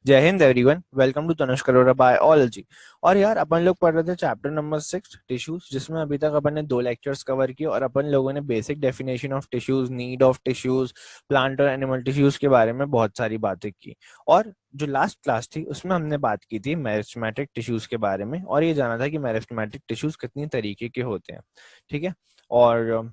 जय Hind everyone, welcome to Tanush Karora biology. और यार अपन लोग पढ़ रहे थे चैप्टर नंबर 6 टिश्यूज, जिसमें अभी तक अपन ने 2 लेक्चर्स कवर किए और अपन लोगों ने basic definition of tissues, need of tissues, plant और एनिमल टिश्यूज के बारे में बहुत सारी बातें की। और जो लास्ट क्लास थी उसमें हमने बात की थी मेरिस्टेमेटिक टिश्यूज के बारे में, और ये जाना था कि मेरिस्टेमेटिक टिश्यूज कितनी तरीके के होते हैं, ठीक है, और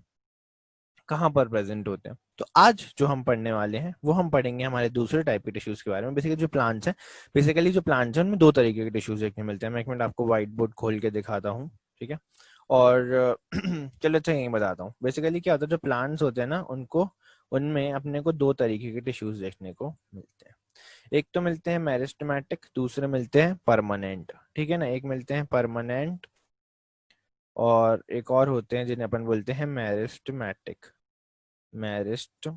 कहाँ पर प्रेजेंट होते हैं। तो आज जो हम पढ़ने वाले हैं वो हम पढ़ेंगे हमारे दूसरे टाइप के टिश्यूज के बारे में। बेसिकली जो प्लांट्स हैं उनमें 2 तरीके के टिश्यूज देखने मिलते हैं। मैं एक मिनट आपको व्हाइट बोर्ड खोल के दिखाता हूँ, ठीक है। और चलो अच्छा यही बताता हूँ। बेसिकली क्या होता है, जो प्लांट्स होते हैं ना उनको उनमें अपने को 2 तरीके के टिश्यूज देखने को मिलते हैं। एक तो मिलते हैं मेरिस्टेमेटिक, दूसरे मिलते हैं परमानेंट, ठीक है ना। एक मिलते हैं परमानेंट और एक और होते हैं जिन्हें अपन बोलते हैं मेरिस्टेमेटिक। मेरिस्ट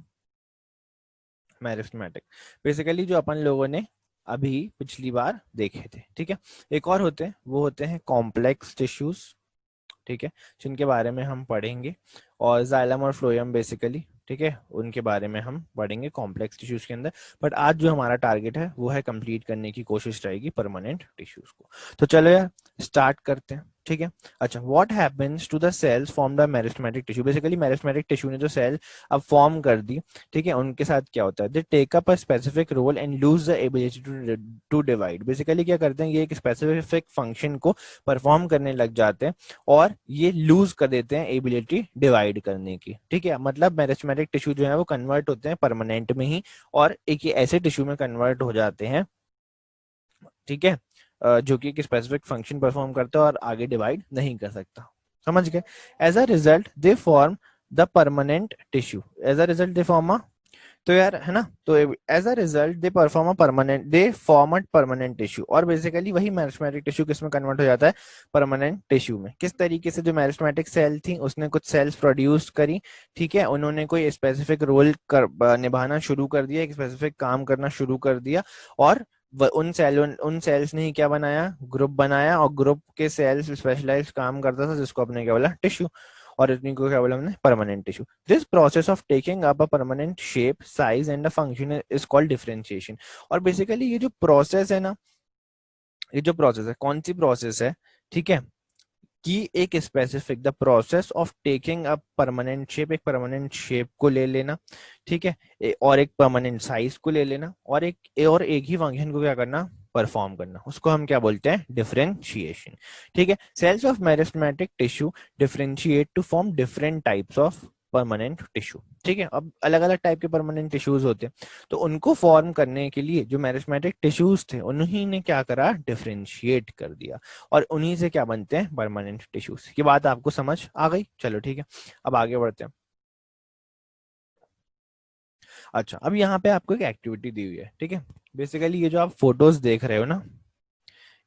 मेरिस्टेमेटिक बेसिकली जो अपन लोगों ने अभी पिछली बार देखे थे, ठीक है। एक और होते हैं, वो होते हैं कॉम्प्लेक्स टिश्यूज, ठीक है, जिनके बारे में हम पढ़ेंगे। और जाइलम और फ्लोएम बेसिकली, ठीक है, उनके बारे में हम पढ़ेंगे कॉम्प्लेक्स टिश्यूज के अंदर। बट आज जो हमारा टारगेट है वो है कंप्लीट करने की कोशिश रहेगी परमानेंट टिश्यूज को। तो चलो यार स्टार्ट करते हैं, ठीक है। अच्छा, what happens to the cells form the meristematic tissue. Basically meristematic tissue ने जो सेल अब फॉर्म कर दी, ठीक है, उनके साथ क्या होता है, they take up a specific role and lose the ability to divide. Basically क्या करते हैं, ये एक स्पेसिफिक फंक्शन को परफॉर्म करने लग जाते हैं और ये लूज कर देते हैं एबिलिटी डिवाइड करने की, ठीक है। मतलब मेरिस्टेमेटिक टिश्यू जो है वो कन्वर्ट होते हैं परमानेंट में ही और एक ऐसे टिश्यू में कन्वर्ट हो जाते हैं, ठीक है, जो कि एक स्पेसिफिक फंक्शन परफॉर्म करता है और आगे डिवाइड नहीं कर सकता। समझ गए। As a result they form the permanent tissue. As a result they form, तो यार है ना, तो as a result they form a permanent tissue. और बेसिकली वही मेरिस्टेमेटिक टिश्यू किसमें कन्वर्ट हो जाता है, परमानेंट टिश्यू में। किस तरीके से, जो मेरिस्टेमेटिक सेल थी उसने कुछ सेल्स प्रोड्यूस करी, ठीक है, उन्होंने कोई स्पेसिफिक रोल निभाना शुरू कर दिया, एक स्पेसिफिक काम करना शुरू कर दिया। और उन सेल्स ने ही क्या बनाया, ग्रुप बनाया, और ग्रुप के सेल्स स्पेशलाइज्ड काम करता था, जिसको अपने क्या बोला, टिश्यू। और इतनी को क्या बोला हमने, permanent tissue. This process of taking up a permanent shape, size and a function is called differentiation. और बेसिकली ये जो प्रोसेस है ना, ये जो प्रोसेस है, कौन सी प्रोसेस है, ठीक है, कि एक specific the process of taking a permanent shape, एक परमानेंट शेप को ले लेना, ठीक है, और एक परमानेंट साइज को ले लेना, और एक ही फंक्शन को क्या करना, परफॉर्म करना, उसको हम क्या बोलते हैं, डिफरेंशिएशन, ठीक है। Cells of meristematic tissue differentiate to form different types of permanent tissue, ठीक है। अब अलग अलग टाइप के परमानेंट टिश्यूज होते हैं, तो उनको फॉर्म करने के लिए जो मेरिस्टेमेटिक टिश्यूज थे उन्हीं ने क्या करा, डिफरेंशिएट कर दिया, और उन्हीं से क्या बनते हैं, परमानेंट टिश्यूज। की बात आपको समझ आ गई, चलो ठीक है, अब आगे बढ़ते हैं। अच्छा, अब यहाँ पे आपको एक एक्टिविटी दी हुई है, ठीक है। बेसिकली ये जो आप फोटोज देख रहे हो ना,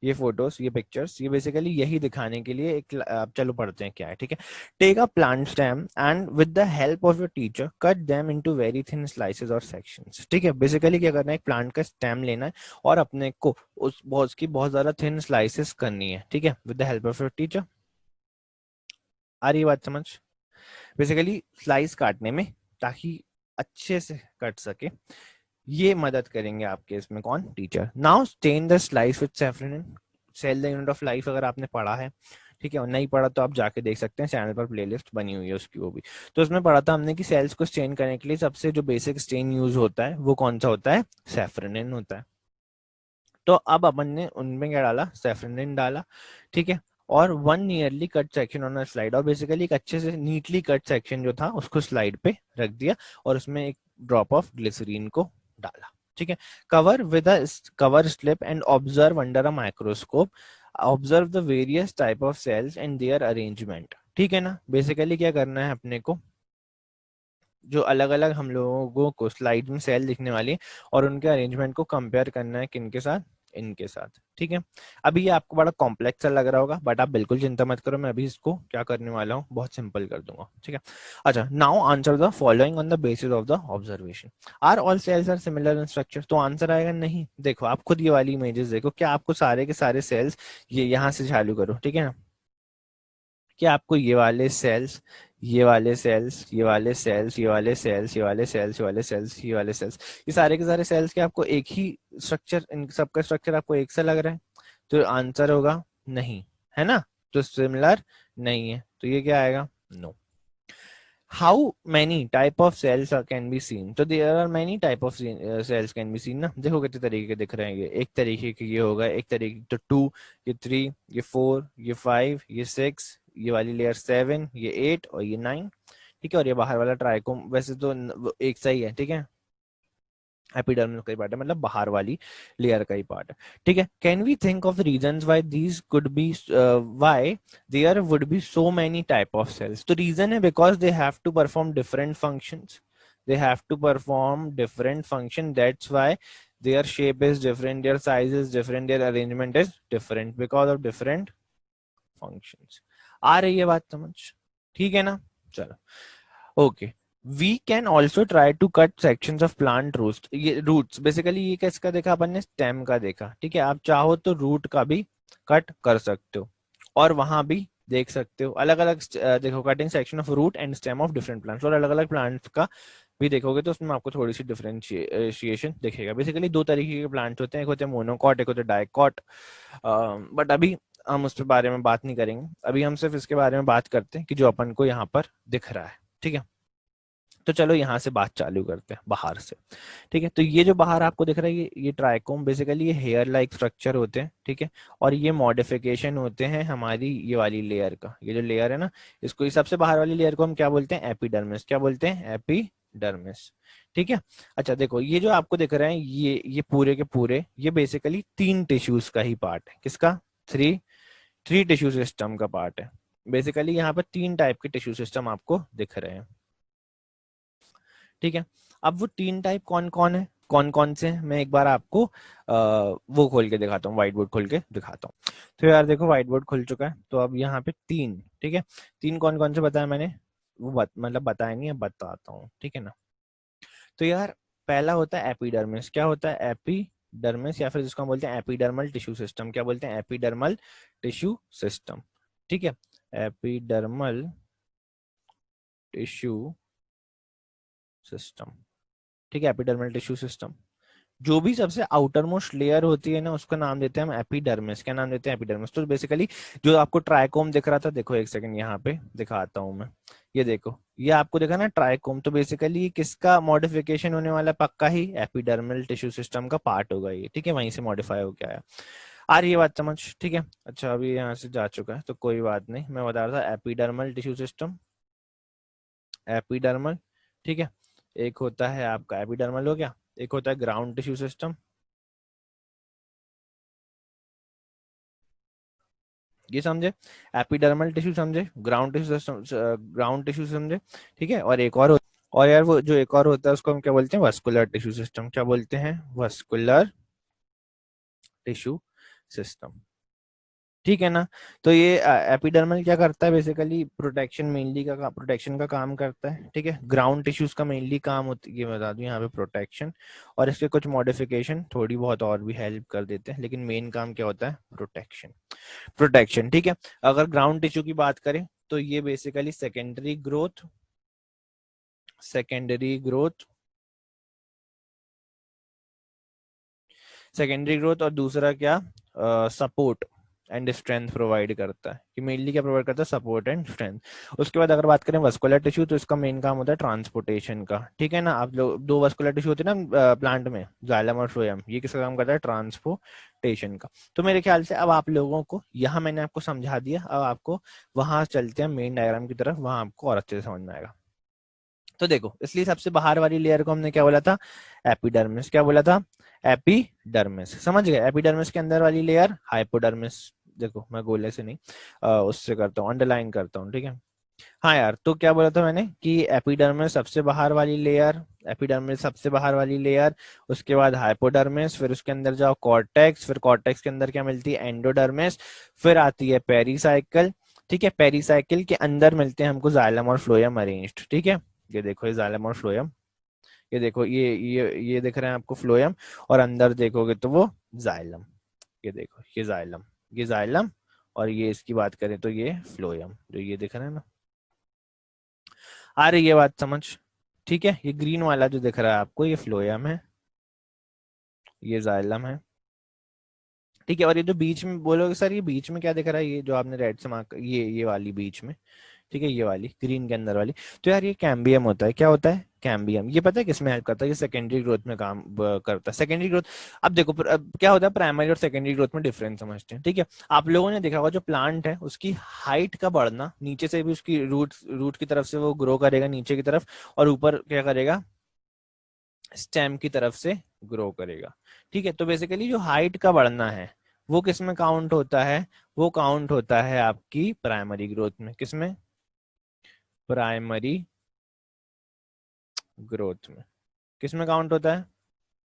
ये फोटोज, ये पिक्चर्स, ये बेसिकली यही दिखाने के लिए एक, अब चलो पढ़ते हैं क्या है, ठीक है। Take a plant stem and with the help of your teacher cut them into very thin slices और सेक्शंस, ठीक है। बेसिकली क्या करना है, एक प्लांट का स्टेम लेना है और अपने को उसकी बहुत ज्यादा थिन स्लाइसेस करनी है, ठीक है, with the help of your teacher. आ रही है बात समझ। बेसिकली स्लाइस काटने में, ताकि अच्छे से कट सके, ये मदद करेंगे आपके इसमें कौन, teacher. Now stain the slice with saffron, cell the unit of life, अगर आपने पढ़ा है, ठीक है, और नहीं पढ़ा तो आप जाके देख सकते हैं, चैनल पर प्लेलिस्ट बनी हुई है उसकी, वो भी। तो उसमें पढ़ा था हमने कि सेल्स को स्टेन करने के लिए सबसे जो बेसिक स्टेन यूज होता है वो कौन सा होता है, सैफरनिन होता है। तो अब अपन ने उनमें क्या डाला, सैफरनिन डाला, ठीक है, और one nearly cut section on a slide, और बेसिकली एक अच्छे से नीटली कट सेक्शन जो था उसको स्लाइड पे रख दिया, और उसमें एक ड्रॉप ऑफ ग्लिसरीन को डाला, ठीक है। Cover with a cover slip and observe under a microscope, observe the various type of cells and their arrangement, ठीक है ना। बेसिकली क्या करना है अपने को, जो अलग अलग हम लोगों को स्लाइड में सेल दिखने वाली है और उनके अरेंजमेंट को कंपेयर करना है, किनके साथ, इनके साथ, ठीक है। अभी ये आपको बड़ा कॉम्प्लेक्स सा लग रहा होगा, बट आप बिल्कुल चिंता मत करो, मैं अभी इसको क्या करने वाला हूँ, बहुत सिंपल कर दूंगा, ठीक है। अच्छा, now answer the following on the basis of the observation. Are all cells are similar in structure, तो आंसर आएगा नहीं। देखो आप खुद ये वाली इमेजेस देखो, क्या आपको सारे के सारे सेल्स, ये यहाँ से चालू करो, ठीक है ना, कि आपको ये वाले सेल्स ये वाले सेल्स, ये वाले सेल्स, ये वाले सेल्स, ये वाले सेल्स, ये वाले सेल्स, ये वाले सेल्स, ये सारे के सारे सेल्स के आपको एक ही स्ट्रक्चर, इन सबका स्ट्रक्चर आपको एक सा लग रहा है, तो आंसर होगा नहीं, है ना? तो सिमिलर नहीं है, तो ये क्या आएगा? No. How many type of cells can be seen? तो there are many type of cells can be seen ना। देखो कितने तरीके के दिख रहे हैं, ये एक तरीके के ये होगा, एक तरीके तो 2, ये 3, ये 4, ये 5, ये 6, ये वाली लेयर 7, ये 8 और ये 9, ठीक है। और ये बाहर वाला ट्राइकोम वैसे तो एक सा ही है, ठीक है, एपिडर्मल का ही पार्ट है, मतलब बाहर वाली लेयर का ही पार्ट है, ठीक है। Can we think of reasons why these could be, why there would be so many type of cells? तो रीजन है because they have to perform different functions, they have to perform different function, that's why their shape is different, their size is different, their arrangement is different because of different functions। आ रही है बात समझ? ठीक है ना? चलो okay. We can also try to cut sections of plant roots. ये रूट्स बेसिकली ये किसका देखा अपन ने? स्टेम का देखा, ठीक है। आप चाहो तो रूट का भी कट कर सकते हो, और वहां भी देख सकते हो अलग अलग, देखो cutting section of root and stem of different plants, और अलग अलग प्लांट्स का भी देखोगे तो उसमें आपको थोड़ी सी डिफरेंशिएशन दिखेगा। बेसिकली दो तरीके के प्लांट्स होते हैं, एक होते हैं मोनोकॉट, एक होते हैं डाइकॉट, बट अभी हम उस बारे में बात नहीं करेंगे। अभी हम सिर्फ इसके बारे में बात करते हैं कि जो अपन को यहाँ पर दिख रहा है, ठीक है। तो चलो यहाँ से बात चालू करते हैं बाहर से, ठीक है। तो ये जो बाहर आपको दिख रहा है, ये ट्राइकोम, बेसिकली ये हेयर लाइक स्ट्रक्चर होते हैं, ठीक है। और ये मॉडिफिकेशन होते हैं हमारी ये वाली लेयर का, ये जो लेयर है ना, इसको, ये सबसे बाहर वाली लेयर को हम क्या बोलते हैं? एपिडर्मिस। क्या बोलते हैं? एपिडर्मिस, ठीक है। अच्छा देखो, ये जो आपको दिख रहे हैं, ये पूरे के पूरे, ये बेसिकली 3 टिश्यूज का ही पार्ट है। किसका? थ्री थ्री टिश्यू सिस्टम का पार्ट है। बेसिकली यहाँ पर 3 टाइप के टिश्यू सिस्टम आपको दिख रहे हैं, ठीक है। अब वो 3 टाइप कौन कौन है, कौन कौन से हैं, मैं एक बार आपको वो खोल के दिखाता हूँ, व्हाइट बोर्ड खोल के दिखाता हूँ। तो यार देखो, व्हाइट बोर्ड खुल चुका है, तो अब यहाँ पे 3, ठीक है। 3 कौन कौन से बताया मैंने? वो मतलब बताया नहीं है, बताता हूँ, ठीक है ना। तो यार पहला होता है एपिडर्मिस। क्या होता है? एपिडर्मिस, या फिर जिसको हम बोलते हैं एपिडर्मल टिश्यू सिस्टम। क्या बोलते हैं? एपिडर्मल टिश्यू सिस्टम, ठीक है। एपिडर्मल टिश्यू सिस्टम, ठीक है। एपिडर्मल टिश्यू सिस्टम, जो भी सबसे आउटर मोस्ट लेयर होती है ना, उसका नाम देते हैं हम एपिडर्मिस। क्या नाम देते हैं? एपिडर्मिस। तो बेसिकली जो आपको ट्राइकोम दिख रहा था, देखो एक सेकंड यहाँ पे दिखाता हूँ मैं, ये देखो, ये आपको देखा ना ट्राइकोम, तो बेसिकली ये किसका मॉडिफिकेशन होने वाला है? पक्का ही एपिडर्मल टिश्यू सिस्टम का पार्ट होगा ये, ठीक है। वहीं से मॉडिफाई हो गया है। आ रही है बात समझ? ठीक है। अच्छा अभी यहाँ से जा चुका है तो कोई बात नहीं, मैं बता रहा था एपिडर्मल टिश्यू सिस्टम, एपिडर्मल, ठीक है। एक होता है आपका एपिडर्मल हो गया, एक होता है ग्राउंड टिश्यू सिस्टम, ये समझे? एपिडर्मल टिश्यू समझे, ground tissue system, ground tissue समझे, ठीक है। और एक और यार वो जो एक और होता है उसको हम क्या बोलते हैं? Vascular tissue system. क्या बोलते हैं? वस्कुलर टिश्यू सिस्टम, ठीक है ना। तो ये एपिडर्मल क्या करता है? बेसिकली प्रोटेक्शन, मेनली का प्रोटेक्शन का काम करता है, ठीक है। ग्राउंड टिश्यूज का मेनली काम होती है, ये बता दूं यहाँ पे, प्रोटेक्शन, और इसके कुछ मॉडिफिकेशन थोड़ी बहुत और भी हेल्प कर देते हैं, लेकिन मेन काम क्या होता है? प्रोटेक्शन, प्रोटेक्शन, ठीक है। अगर ग्राउंड टिश्यू की बात करें तो ये basically secondary growth, secondary growth, secondary growth, और दूसरा क्या? सपोर्ट एंड स्ट्रेंथ प्रोवाइड करता है, कि मेनली क्या प्रोवाइड करता है? Support and strength. उसके बाद अगर बात करें वस्कुलर टिश्यू, तो इसका मेन काम होता है ट्रांसपोर्टेशन का, ठीक है ना। आप लोग, 2 वस्कुलर टिश्यू होते हैं ना प्लांट में, जाइलम और फ्लोएम, ये किसका काम करता है? ट्रांसपोर्टेशन का। तो मेरे ख्याल से अब आप लोगों को यहाँ मैंने आपको समझा दिया, अब आपको वहां चलते हैं मेन डायग्राम की तरफ, वहां आपको और अच्छे से समझ में आएगा। तो देखो, इसलिए सबसे बाहर वाली लेयर को हमने क्या बोला था? एपिडर्मिस। क्या बोला था? एपिडर्मिस, समझ गए? एपिडर्मिस के अंदर वाली लेयर हाइपोडर्मिस। देखो मैं गोले से नहीं, उससे करता हूँ, अंडरलाइन करता हूँ, ठीक है। हाँ यार, तो क्या बोला था मैंने कि एपिडर्मिस सबसे बाहर वाली लेयर, एपिडर्मिस सबसे बाहर वाली लेयर, उसके बाद हाइपोडर्मिस, फिर उसके अंदर जाओ कॉर्टेक्स, फिर कॉर्टेक्स के अंदर क्या मिलती है? एंडोडर्मिस, फिर आती है पेरीसाइकिल, ठीक है। पेरीसाइकिल के अंदर मिलते हैं हमको जाइलम और फ्लोएम अरेंज्ड, ठीक है। ये देखो, ये जाइलम और फ्लोएम, ये देखो, ये दिख रहे हैं आपको फ्लोएम, और अंदर देखोगे तो वो जाइलम, ये देखो, ये जाइलम, ये जाइलम, और ये इसकी बात करें तो ये फ्लोएम, जो ये दिख रहा है ना, आ रही है बात समझ? ठीक है, ये ग्रीन वाला जो दिख रहा है आपको, ये फ्लोएम है, ये जाइलम है। ठीक है, और ये जो बीच में बोलोगे सर ये बीच में क्या दिख रहा है, ये जो आपने रेड से मार्क, ये वाली बीच में, ठीक है, ये वाली ग्रीन के अंदर वाली, तो यार ये कैम्बियम होता है। क्या होता है? कैम्बियम। ये पता है किसमें हेल्प करता है? ये सेकेंडरी ग्रोथ में काम करता है, सेकेंडरी ग्रोथ। अब देखो अब क्या होता है, प्राइमरी और सेकेंडरी ग्रोथ में डिफरेंस समझते हैं। ठीक है, आप लोगों ने देखा होगा जो प्लांट है उसकी हाइट का बढ़ना, नीचे से भी उसकी रूट रूट की तरफ से वो ग्रो करेगा नीचे की तरफ, और ऊपर क्या करेगा, स्टेम की तरफ से ग्रो करेगा। ठीक है, तो बेसिकली जो हाइट का बढ़ना है वो किस में काउंट होता है? वो काउंट होता है आपकी प्राइमरी ग्रोथ में। किसमें? प्राइमरी ग्रोथ में। किस में काउंट होता है?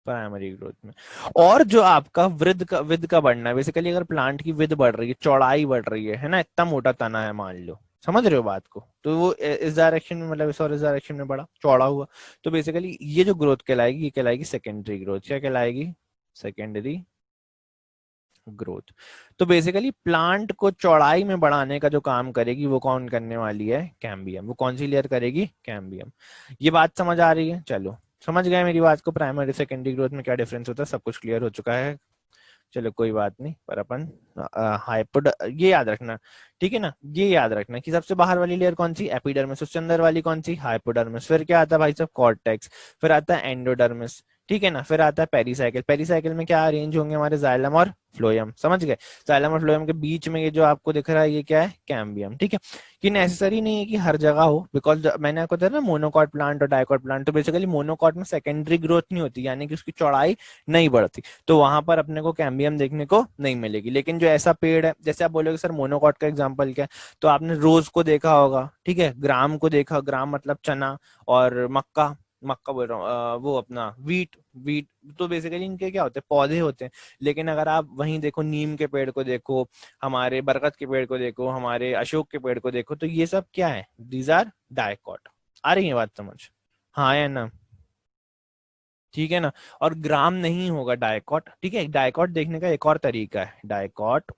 प्राइमरी ग्रोथ में। और जो आपका विद का बढ़ना है, बेसिकली अगर प्लांट की विद बढ़ रही है, चौड़ाई बढ़ रही है ना, इतना मोटा तना है मान लो, समझ रहे हो बात को, तो वो इस डायरेक्शन में, मतलब इस और इस डायरेक्शन में बढ़ा, चौड़ा हुआ, तो बेसिकली ये जो ग्रोथ कहलाएगी, ये कहलाएगी सेकेंडरी ग्रोथ। क्या कहलाएगी? Secondary growth. तो बेसिकली प्लांट को चौड़ाई में बढ़ाने का जो काम करेगी वो कौन करने वाली है? कैम्बियम। वो कौन सी लेयर करेगी? कैम्बियम। ये बात समझ आ रही है? चलो समझ गए मेरी बात को, प्राइमरी सेकेंडरी ग्रोथ में क्या डिफरेंस होता है, सब कुछ क्लियर हो चुका है। चलो कोई बात नहीं, पर अपन हाइपोड ये याद रखना, ठीक है ना, ये याद रखना कि सबसे बाहर वाली लेयर कौन सी? एपिडर्मिस। उससे अंदर वाली कौन सी? हाइपोडर्मिस। फिर क्या आता है भाई साहब? कॉर्टेक्स। फिर आता है एंडोडर्मिस। ठीक है ना, फिर आता है पेरीसाइकिल। पेरीसाइकिल में क्या अरेंज होंगे हमारे? जाइलम और फ्लोएम। समझ गए? जाइलम और फ्लोएम के बीच में ये जो आपको दिख रहा है ये क्या है? कैम्बियम। ठीक है, कि नेसेसरी नहीं है कि हर जगह हो, बिकॉज मैंने आपको बताया ना मोनोकॉट प्लांट और डाइकॉट प्लांट, तो बेसिकली मोनोकॉट में सेकेंडरी ग्रोथ नहीं होती, यानी कि उसकी चौड़ाई नहीं बढ़ती, तो वहां पर अपने को कैम्बियम देखने को नहीं मिलेगी। लेकिन जो ऐसा पेड़ है, जैसे आप बोलोगे सर मोनोकॉट का एग्जांपल क्या है, तो आपने रोज को देखा होगा, ठीक है, ग्राम को देखा, ग्राम मतलब चना, और मक्का, मक्का बोल रहा हूँ, वो अपना वीट, वीट, तो बेसिकली इनके क्या होते हैं? पौधे होते हैं। लेकिन अगर आप वहीं देखो, नीम के पेड़ को देखो, हमारे बरगद के पेड़ को देखो, हमारे अशोक के पेड़ को देखो, तो ये सब क्या है? These are dicot. आ रही है बात समझ? हाँ या ना? ठीक है ना, और ग्राम नहीं होगा डायकॉट। ठीक है, डायकॉट देखने का एक और तरीका है, डायकॉट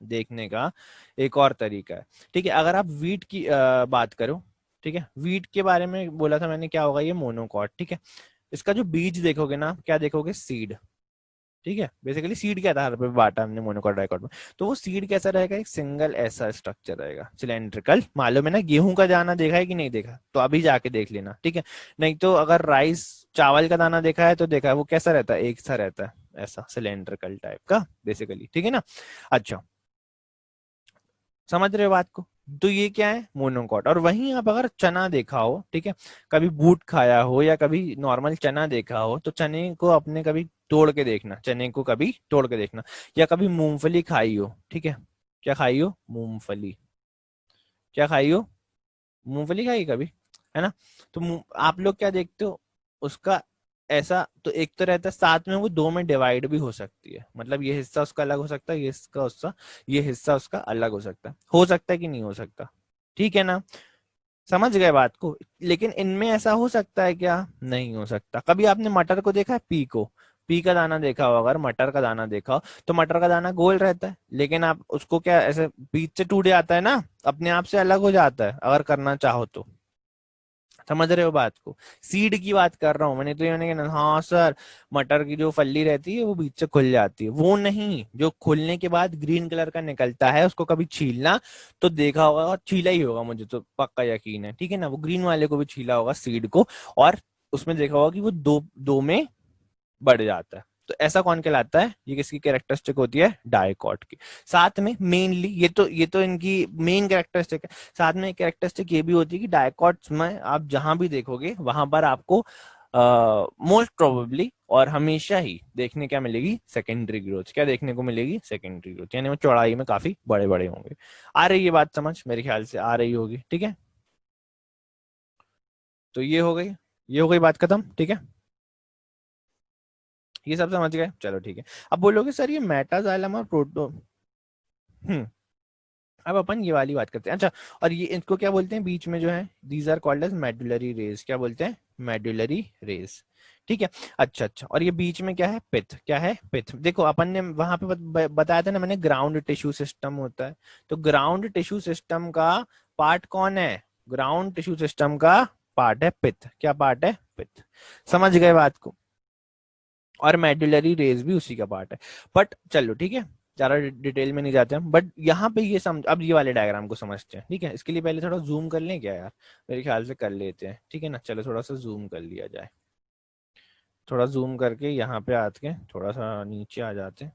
देखने का एक और तरीका है। ठीक है, अगर आप वीट की बात करो, ठीक है, वीट के बारे में बोला था मैंने, क्या होगा? ये मोनोकॉट। ठीक है, इसका जो बीज देखोगे ना, क्या देखोगे? सीड। ठीक है, बेसिकली सीड के आधार पर बांटा हमने मोनोकॉट डाइकॉट में, तो वो सीड कैसा रहेगा? एक सिंगल ऐसा स्ट्रक्चर रहेगा, सिलेंड्रिकल। मालूम है ना? गेहूं का दाना देखा है कि नहीं देखा? तो अभी जाके देख लेना, ठीक है। नहीं तो अगर राइस, चावल का दाना देखा है तो देखा है, वो कैसा रहता है? एक सा रहता है, ऐसा सिलेंड्रिकल टाइप का बेसिकली। ठीक है ना? अच्छा, समझ रहे हो बात को? तो ये क्या है? मोनोकॉट। और वहीं आप अगर चना देखा हो, ठीक है, कभी बूट खाया हो या कभी नॉर्मल चना देखा हो, तो चने को अपने कभी तोड़ के देखना, चने को कभी तोड़ के देखना, या कभी मूंगफली खाई हो, ठीक है, क्या खाई हो? मूंगफली। क्या खाई हो? मूंगफली खाई कभी, है ना? तो आप लोग क्या देखते हो उसका? ऐसा तो एक तो रहता है, साथ में वो दो में डिवाइड भी हो सकती है, मतलब ये हिस्सा उसका अलग हो सकता है, ये इसका उसका, ये हिस्सा उसका अलग हो सकता है कि नहीं हो सकता? ठीक है ना? समझ गए बात को? लेकिन इनमें ऐसा हो सकता है क्या? नहीं हो सकता। कभी आपने मटर को देखा है? पी को, पी का दाना देखा हो, अगर मटर का दाना देखा हो, तो मटर का दाना गोल रहता है, लेकिन आप उसको क्या ऐसे बीच से टूट जाता है ना, अपने आप से अलग हो जाता है अगर करना चाहो तो। समझ रहे हो बात को? सीड की बात कर रहा हूँ मैंने, तो ये मैंने कहा हाँ सर, मटर की जो फल्ली रहती है वो बीच से खुल जाती है, वो नहीं, जो खुलने के बाद ग्रीन कलर का निकलता है, उसको कभी छीलना तो देखा होगा, और छीला ही होगा, मुझे तो पक्का यकीन है। ठीक है ना, वो ग्रीन वाले को भी छीला होगा, सीड को, और उसमें देखा होगा कि वो दो दो में बढ़ जाता है। तो ऐसा कौन कहलाता है? ये किसकी कैरेक्टरिस्टिक होती है? डाइकॉट की। साथ में मेनली ये तो इनकी मेन कैरेक्टरिस्टिक है। साथ में एक कैरेक्टरिस्टिक ये भी होती है कि डाइकॉट्स में आप जहां भी देखोगे वहां पर आपको मोस्ट प्रोबेबली और हमेशा ही देखने क्या मिलेगी? Secondary growth. क्या देखने को मिलेगी? सेकेंडरी ग्रोथ, यानी वो चौड़ाई में काफी बड़े बड़े होंगे। आ रही है बात समझ? मेरे ख्याल से आ रही होगी। ठीक है, तो ये हो गई, ये हो गई बात खत्म। ठीक है, ये सब समझ गए? चलो ठीक है। अब बोलोगे सर ये मेटाजाइलम और प्रोटो, हम्म, अब अपन ये वाली बात करते हैं। अच्छा, और ये इनको क्या बोलते हैं बीच में जो है? These are called as medullary rays. क्या बोलते हैं? Medullary rays. ठीक है, अच्छा अच्छा, और ये बीच में क्या है? पिथ। क्या है? पिथ। देखो अपन ने वहां पे बताया था ना मैंने, ग्राउंड टिश्यू सिस्टम होता है, तो ग्राउंड टिश्यू सिस्टम का पार्ट कौन है? ग्राउंड टिश्यू सिस्टम का पार्ट है पित्त। क्या पार्ट है? पित्त। समझ गए बात को? और मेडुलरी रेज भी उसी का पार्ट है। बट चलो ठीक है, ज्यादा डिटेल में नहीं जाते हम, बट यहाँ पे ये समझ, अब ये वाले डायग्राम को समझते हैं। ठीक है, इसके लिए पहले थोड़ा जूम कर लें क्या यार? मेरे ख्याल से कर लेते हैं, ठीक है ना? चलो थोड़ा सा जूम कर लिया जाए। थोड़ा जूम करके यहाँ पे आके थोड़ा सा नीचे आ जाते हैं।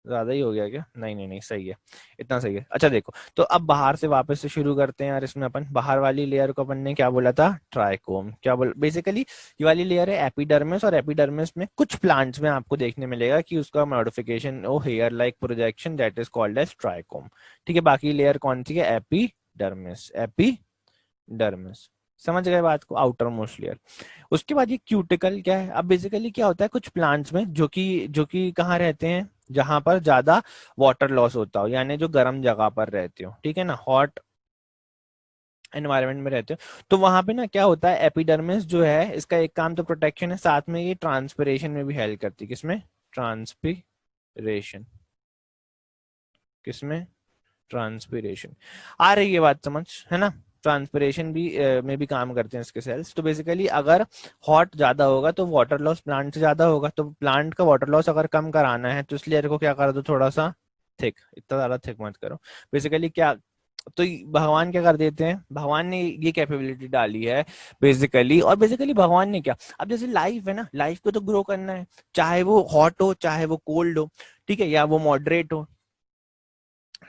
ज्यादा ही हो गया क्या? नहीं नहीं नहीं, सही है, इतना सही है। अच्छा देखो, तो अब बाहर से वापस से शुरू करते हैं यार। इसमें अपन बाहर वाली लेयर को अपन ने क्या बोला था? ट्राइकोम। क्या बोल, बेसिकली ये वाली लेयर है एपिडर्मिस, और एपिडर्मिस में कुछ प्लांट्स में आपको देखने मिलेगा कि उसका मॉडिफिकेशन ओ hair like projection, that is called as trichome. ठीक है, बाकी लेयर कौन सी है? एपिडर्मिस। एपिडर्मिस, समझ गए बात को? Outer most layer. उसके बाद ये क्यूटिकल क्या है? अब बेसिकली क्या होता है कुछ प्लांट्स में, जो कि कहाँ रहते हैं? जहां पर ज्यादा वाटर लॉस होता हो, यानी जो गर्म जगह पर रहते हो, ठीक है ना, हॉट एनवायरनमेंट में रहते हो, तो वहां पे ना क्या होता है, एपिडर्मिस जो है इसका एक काम तो प्रोटेक्शन है, साथ में ये ट्रांसपिरेशन में भी हेल्प करती है। किसमें? ट्रांसपिरेशन। किसमें? ट्रांसपिरेशन। आ रही है बात समझ, है ना? ट्रांसपिरेशन भी में भी काम करते हैं इसके सेल्स। तो बेसिकली अगर हॉट ज्यादा होगा तो वाटर लॉस प्लांट से ज्यादा होगा, तो प्लांट का वाटर लॉस अगर कम कराना है तो इस लेयर को क्या कर दो, थोड़ा सा थिक। इतना ज्यादा थिक मत करो। बेसिकली क्या, तो भगवान क्या कर देते हैं, भगवान ने ये कैपेबिलिटी डाली है बेसिकली। और बेसिकली भगवान ने क्या, अब जैसे लाइफ है ना, लाइफ को तो ग्रो करना है, चाहे वो हॉट हो चाहे वो कोल्ड हो, ठीक है, या वो मॉडरेट हो।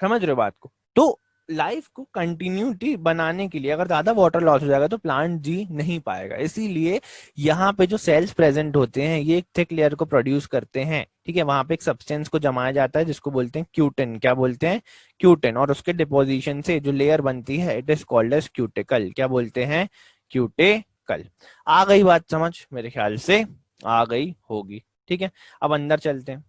समझ रहे हो बात को? तो लाइफ को कंटिन्यूटी बनाने के लिए अगर ज्यादा वाटर लॉस हो जाएगा तो प्लांट जी नहीं पाएगा। इसीलिए यहाँ पे जो सेल्स प्रेजेंट होते हैं ये एक थिक लेयर को प्रोड्यूस करते हैं। ठीक है, वहां पे एक सब्सटेंस को जमाया जाता है जिसको बोलते हैं क्यूटिन। क्या बोलते हैं? क्यूटिन। और उसके डिपोजिशन से जो लेयर बनती है it is called as cuticle. क्या बोलते हैं? क्यूटिकल। आ गई बात समझ? मेरे ख्याल से आ गई होगी। ठीक है, अब अंदर चलते हैं।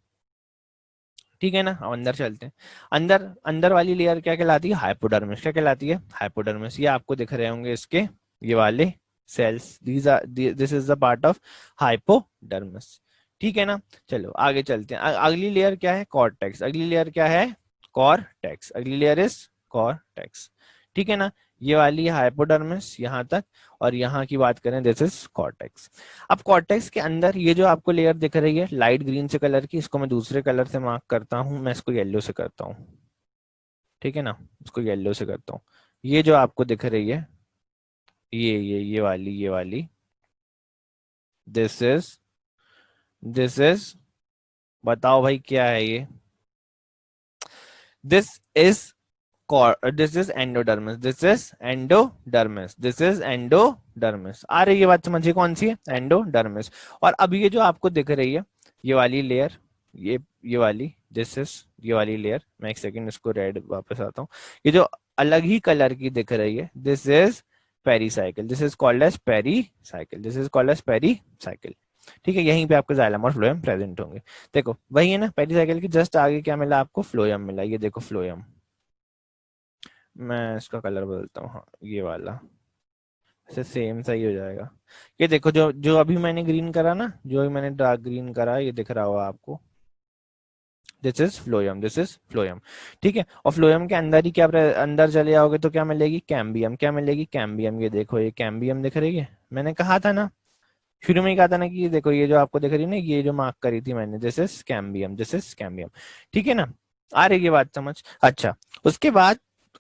ठीक है ना, अब अंदर चलते हैं। अंदर अंदर वाली लेयर क्या कहलाती है? हाइपोडर्मिस। क्या कहलाती है? हाइपोडर्मिस। ये आपको दिख रहे होंगे इसके ये वाले cells, these are, this is the part of hypodermis. ठीक है ना? चलो आगे चलते हैं। अगली लेयर क्या है? कॉर्टेक्स। अगली लेयर क्या है? कॉर्टेक्स। अगली लेयर इज कॉर्टेक्स। ठीक है ना? ये वाली हाइपोडर्मिस यहाँ तक, और यहाँ की बात करें दिस इज कॉर्टेक्स। अब कॉर्टेक्स के अंदर ये जो आपको लेयर दिख रही है लाइट ग्रीन से कलर की, इसको मैं दूसरे कलर से मार्क करता हूँ, मैं इसको येलो से करता हूँ। ठीक है ना, इसको येलो से करता हूँ। ये जो आपको दिख रही है, ये वाली दिस इज, दिस इज, बताओ भाई क्या है ये? This is, this is endodermis. This is endodermis. This is endodermis. आ रही है बात समझिए? कौन सी है? एंडोडर्मिस। और अब ये जो आपको दिख रही है ये वाली लेयर, ये वाली, दिस इज, ये वाली लेयर, मैं एक सेकंड इसको रेड वापस आता हूँ। ये जो अलग ही कलर की दिख रही है this is pericycle. This is called as pericycle. This is called as pericycle. ठीक है, यहीं पे आपको जाइलम और फ्लोएम प्रेजेंट होंगे। देखो वही है ना, पेरीसाइकिल के जस्ट आगे क्या मिला आपको? फ्लोएम मिला। ये देखो फ्लोएम। मैं इसका कलर बदलता हूँ, हाँ ये वाला, ऐसे सेम सा ही हो जाएगा। ये देखो जो जो अभी मैंने ग्रीन करा ना, जो अभी मैंने डार्क ग्रीन करा, ये दिख रहा होगा आपको, this is phloem. This is phloem. ठीक है, और फ्लोयम के अंदर ही क्या, अंदर चले जाओगे तो क्या मिलेगी? कैम्बियम। क्या मिलेगी? कैम्बियम। ये देखो ये कैम्बियम दिख रही है, मैंने कहा था ना, शुरू में ही कहा था ना कि ये देखो ये जो आपको दिख रही है ना, ये जो मार्क करी थी मैंने, this is cambium. This is cambium. ठीक है ना? आ रही है बात समझ? अच्छा, उसके बाद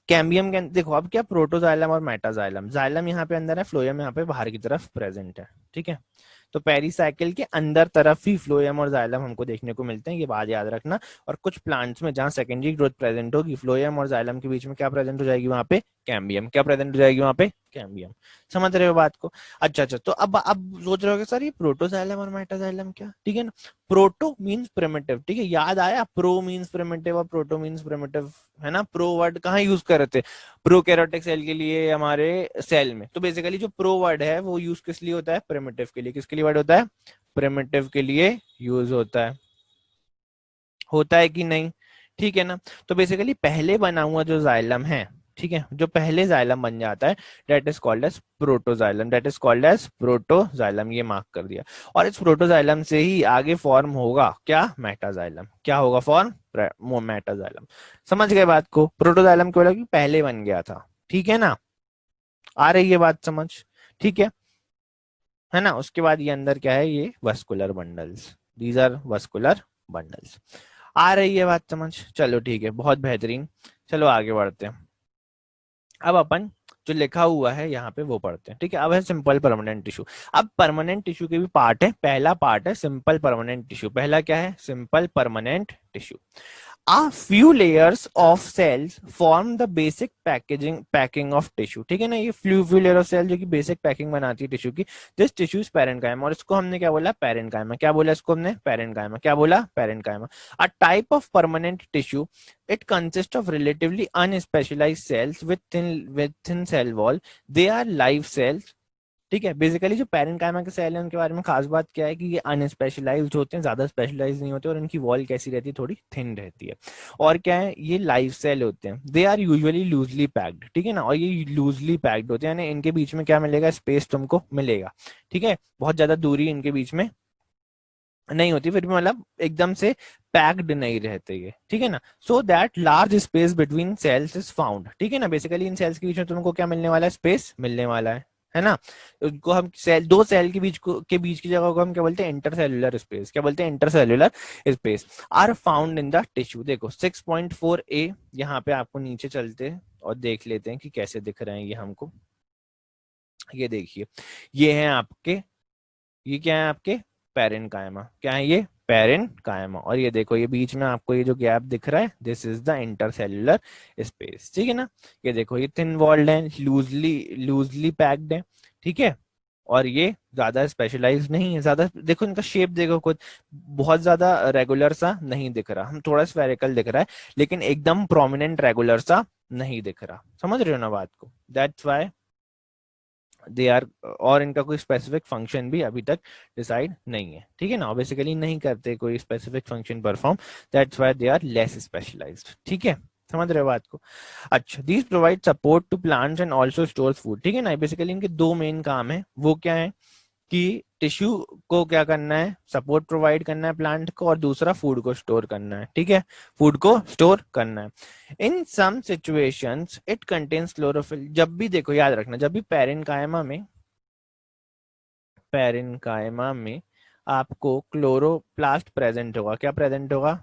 कैम्बियम के देखो अब क्या, प्रोटोजाइलम और मेटाजाइलम। जाइलम यहाँ पे अंदर है, फ्लोयम यहाँ पे बाहर की तरफ प्रेजेंट है। ठीक है, तो पेरीसाइकिल के अंदर तरफ ही फ्लोएम और जाइलम हमको देखने को मिलते हैं, ये बात याद रखना। और कुछ प्लांट्स में जहां सेकेंडरी ग्रोथ प्रेजेंट होगी, फ्लोएम और जाइलम के बीच में क्या प्रेजेंट हो जाएगी? वहां पे कैम्बियम। क्या प्रेजेंट हो जाएगी वहां पे? कैम्बियम। समझ रहे हो बात को? अच्छा, तो अब सोच रहे हो सर ये प्रोटोजाइलम और मेटाजाइलम क्या? ठीक है ना, प्रोटो मीन्स प्रिमिटिव। ठीक है, याद आया? प्रो मीन्स प्रिमिटिव और प्रोटो मीन्स प्रिमिटिव, है ना? प्रो वर्ड कहाँ यूज कर रहे थे? प्रोकैरियोटिक सेल के लिए, हमारे सेल में। तो बेसिकली जो प्रो वर्ड है वो यूज किस लिए होता है? प्रिमिटिव के लिए। किसके लिए वर्ड होता है? प्रिमिटिव के लिए यूज होता है कि नहीं? ठीक है ना? तो बेसिकली पहले बना हुआ जो जाइलम है, ठीक है, जो पहले जाइलम बन जाता है that is called as protoxylem. That is called as protoxylem. ये मार्क कर दिया। और इस प्रोटोजाइलम से ही आगे फॉर्म होगा क्या? मेटाजाइलम। क्या होगा फॉर्म? मेटाजाइलम। समझ गए बात को? प्रोटोजाइलम के मतलब कि पहले बन गया था। ठीक है ना? आ रही है बात समझ? ठीक है ना। उसके बाद ये अंदर क्या है, ये vascular bundles, these are vascular bundles. आ रही है बात समझ? चलो ठीक है, बहुत बेहतरीन। चलो आगे बढ़ते हैं। अब अपन जो लिखा हुआ है यहाँ पे वो पढ़ते हैं। ठीक है, अब है सिंपल परमानेंट टिश्यू। अब परमानेंट टिश्यू के भी पार्ट है। पहला पार्ट है सिंपल परमानेंट टिश्यू। पहला क्या है? Simple permanent tissue. A few layers of cells form the basic packing of tissue। ठीक है ना, ये few layer of cell जो कि basic packing बनाती है टिश्यू की। This tissue is parenchyma, और इसको हमने क्या बोला? parenchyma। क्या बोला इसको हमने? parenchyma। क्या बोला? parenchyma। A type of permanent tissue, it consists of relatively unspecialized cells with thin cell wall। They are live cells। ठीक है, बेसिकली जो पैरेंकाइमा के सेल है उनके बारे में खास बात क्या है कि ये अनस्पेशलाइज्ड होते हैं, ज्यादा स्पेशलाइज नहीं होते, और इनकी वॉल कैसी रहती है? थोड़ी थिन रहती है। और क्या है, ये लाइव सेल होते हैं। They are usually loosely packed. ठीक है ना, और ये लूजली पैक्ड होते हैं, यानी इनके बीच में क्या मिलेगा? स्पेस तुमको मिलेगा। ठीक है, बहुत ज्यादा दूरी इनके बीच में नहीं होती, फिर भी मतलब एकदम से पैक्ड नहीं रहते ये। ठीक है ना, so that large space between cells is found. ठीक है ना, बेसिकली इन सेल्स के बीच में तुमको क्या मिलने वाला है? स्पेस मिलने वाला है ना। उनको हम सेल, दो सेल के बीच की जगह को हम क्या बोलते हैं? Intercellular space. क्या बोलते हैं? Intercellular space are found in the tissue. देखो 6.4a, यहाँ पे आपको नीचे चलते हैं और देख लेते हैं कि कैसे दिख रहे हैं ये हमको। ये देखिए, ये है आपके, ये क्या है आपके? पैरेन्काइमा। क्या है ये? पैरेन्काइमा। और ये देखो, ये बीच में आपको ये जो गैप दिख रहा है, this is the intercellular space. ठीक है ना, ये देखो, ये थिन वॉल्ड है, लूजली लूजली पैक्ड है। ठीक है, और ये ज्यादा स्पेशलाइज नहीं है, ज्यादा देखो इनका शेप देखो खुद, बहुत ज्यादा रेगुलर सा नहीं दिख रहा, हम थोड़ा स्फेरिकल दिख रहा है, लेकिन एकदम प्रोमिनेंट रेगुलर सा नहीं दिख रहा। समझ रहे हो ना बात को? दैट्स वाई दे आर, और इनका कोई स्पेसिफिक फंक्शन भी अभी तक डिसाइड नहीं है। ठीक है ना, बेसिकली नहीं करते कोई specific function perform, that's why they are less specialised. ठीक है, समझ रहे हो बात को? अच्छा, these provide support to plants and also stores food. ठीक है ना, बेसिकली इनके दो मेन काम है। वो क्या है कि टिश्यू को क्या करना है? सपोर्ट प्रोवाइड करना है प्लांट को, और दूसरा फूड को स्टोर करना है। ठीक है, फूड को स्टोर करना है। In some situations it contains chlorophyll. जब भी देखो, याद रखना, जब भी पैरेन्काइमा में आपको क्लोरोप्लास्ट प्रेजेंट होगा। क्या प्रेजेंट होगा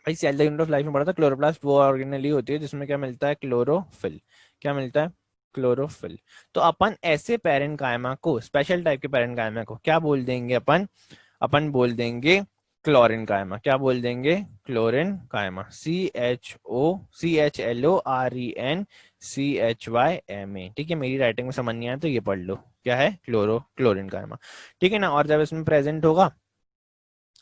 भाई? Cell the unit of life में पढ़ा था, क्लोरोप्लास्ट वो ऑर्गेनेली होती है जिसमें क्या मिलता है? क्लोरोफिल। क्या मिलता है? क्लोरोफिल। तो अपन ऐसे पैरेन्काइमा को, स्पेशल टाइप के पैरेन्काइमा को क्या बोल देंगे अपन? अपन बोल देंगे क्लोरिन कायमा। क्या बोल देंगे? क्लोरिन कायमा। CHOCHLORENCHYMA। ठीक है, मेरी राइटिंग में समझ नहीं आया तो ये पढ़ लो, क्या है? क्लोरीन कायमा। ठीक है ना, और जब इसमें प्रेजेंट होगा